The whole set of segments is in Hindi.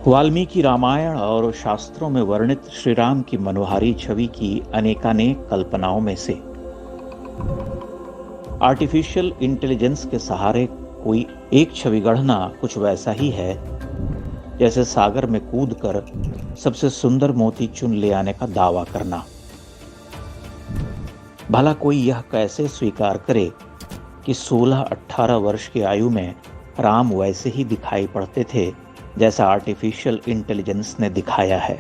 वाल्मीकि रामायण और शास्त्रों में वर्णित श्री राम की मनोहारी छवि की अनेकानेक कल्पनाओं में से आर्टिफिशियल इंटेलिजेंस के सहारे कोई एक छवि गढ़ना कुछ वैसा ही है जैसे सागर में कूदकर सबसे सुंदर मोती चुन ले आने का दावा करना। भला कोई यह कैसे स्वीकार करे कि 16-18 वर्ष की आयु में राम वैसे ही दिखाई पड़ते थे जैसा आर्टिफिशियल इंटेलिजेंस ने दिखाया है।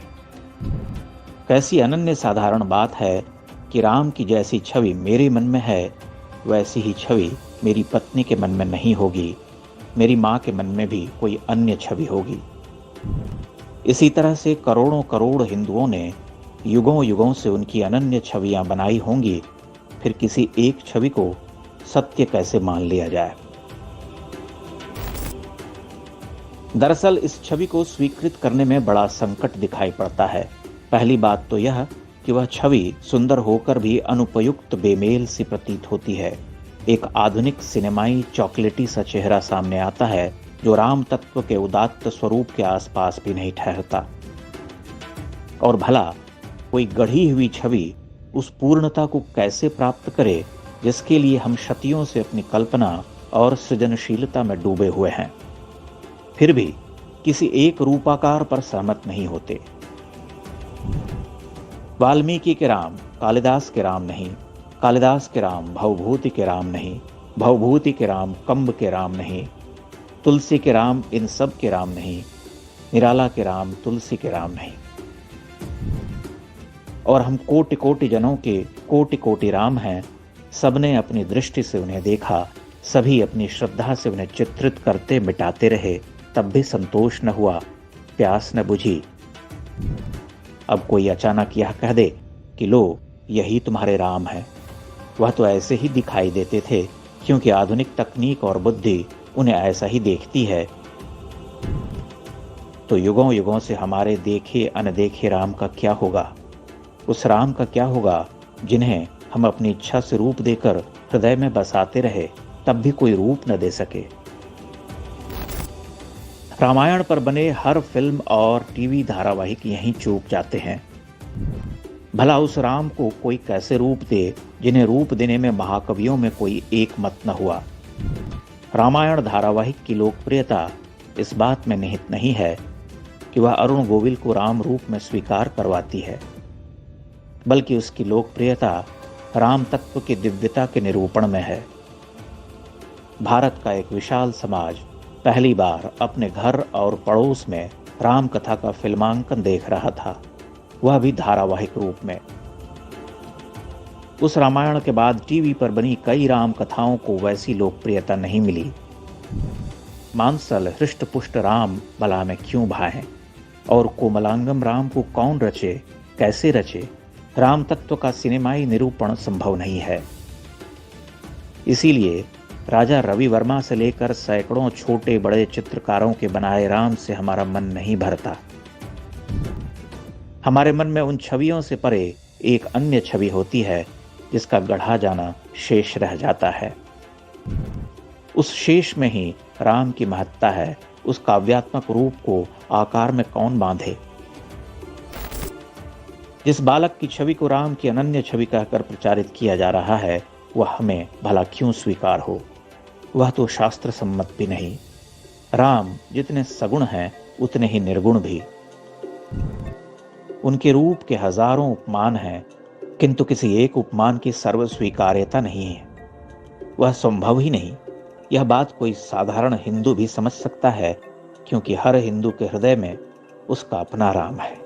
कैसी अनन्य साधारण बात है कि राम की जैसी छवि मेरे मन में है वैसी ही छवि मेरी पत्नी के मन में नहीं होगी, मेरी माँ के मन में भी कोई अन्य छवि होगी। इसी तरह से करोड़ों करोड़ हिंदुओं ने युगों युगों से उनकी अनन्य छवियां बनाई होंगी, फिर किसी एक छवि को सत्य कैसे मान लिया जाए। दरअसल इस छवि को स्वीकृत करने में बड़ा संकट दिखाई पड़ता है। पहली बात तो यह कि वह छवि सुंदर होकर भी अनुपयुक्त बेमेल सी प्रतीत होती है। एक आधुनिक सिनेमाई चॉकलेटी सा चेहरा सामने आता है जो राम तत्व के उदात्त स्वरूप के आसपास भी नहीं ठहरता। और भला कोई गढ़ी हुई छवि उस पूर्णता को कैसे प्राप्त करे जिसके लिए हम शतियों से अपनी कल्पना और सृजनशीलता में डूबे हुए हैं, फिर भी किसी एक रूपाकार पर सहमत नहीं होते। वाल्मीकि के राम कालिदास के राम नहीं, कालिदास के राम भवभूति के राम नहीं, भवभूति के राम कंब के राम नहीं, तुलसी के राम इन सब के राम नहीं, निराला के राम तुलसी के राम नहीं। और हम कोटि कोटि जनों के कोटि कोटि राम हैं। सबने अपनी दृष्टि से उन्हें देखा, सभी अपनी श्रद्धा से उन्हें चित्रित करते मिटाते रहे, तब भी संतोष न हुआ, प्यास न बुझी। अब कोई अचानक यह कह दे कि लो यही तुम्हारे राम है, वह तो ऐसे ही दिखाई देते थे क्योंकि आधुनिक तकनीक और बुद्धि उन्हें ऐसा ही देखती है, तो युगों युगों से हमारे देखे अनदेखे राम का क्या होगा? उस राम का क्या होगा जिन्हें हम अपनी इच्छा से रूप देकर हृदय में बसाते रहे, तब भी कोई रूप न दे सके। रामायण पर बने हर फिल्म और टीवी धारावाहिक यहीं चूक जाते हैं। भला उस राम को कोई कैसे रूप दे जिन्हें रूप देने में महाकवियों में कोई एक मत न हुआ। रामायण धारावाहिक की लोकप्रियता इस बात में निहित नहीं है कि वह अरुण गोविल को राम रूप में स्वीकार करवाती है, बल्कि उसकी लोकप्रियता राम तत्व की दिव्यता के निरूपण में है। भारत का एक विशाल समाज पहली बार अपने घर और पड़ोस में राम कथा का फिल्मांकन देख रहा था, वह भी धारावाहिक रूप में। उस रामायण के बाद टीवी पर बनी कई राम कथाओं को वैसी लोकप्रियता नहीं मिली। मांसल हृष्ट पुष्ट राम भला में क्यों भाएं, और कोमलांगम राम को कौन रचे, कैसे रचे? राम तत्व का सिनेमाई निरूपण संभव नहीं है। इसीलिए राजा रवि वर्मा से लेकर सैकड़ों छोटे बड़े चित्रकारों के बनाए राम से हमारा मन नहीं भरता। हमारे मन में उन छवियों से परे एक अन्य छवि होती है जिसका गढ़ा जाना शेष रह जाता है। उस शेष में ही राम की महत्ता है। उस काव्यात्मक रूप को आकार में कौन बांधे? जिस बालक की छवि को राम की अनन्य छवि कहकर प्रचारित किया जा रहा है, वह हमें भला क्यों स्वीकार हो? वह तो शास्त्र सम्मत भी नहीं। राम जितने सगुण हैं उतने ही निर्गुण भी। उनके रूप के हजारों उपमान हैं, किंतु किसी एक उपमान की सर्वस्वीकार्यता नहीं है। वह संभव ही नहीं। यह बात कोई साधारण हिंदू भी समझ सकता है, क्योंकि हर हिंदू के हृदय में उसका अपना राम है।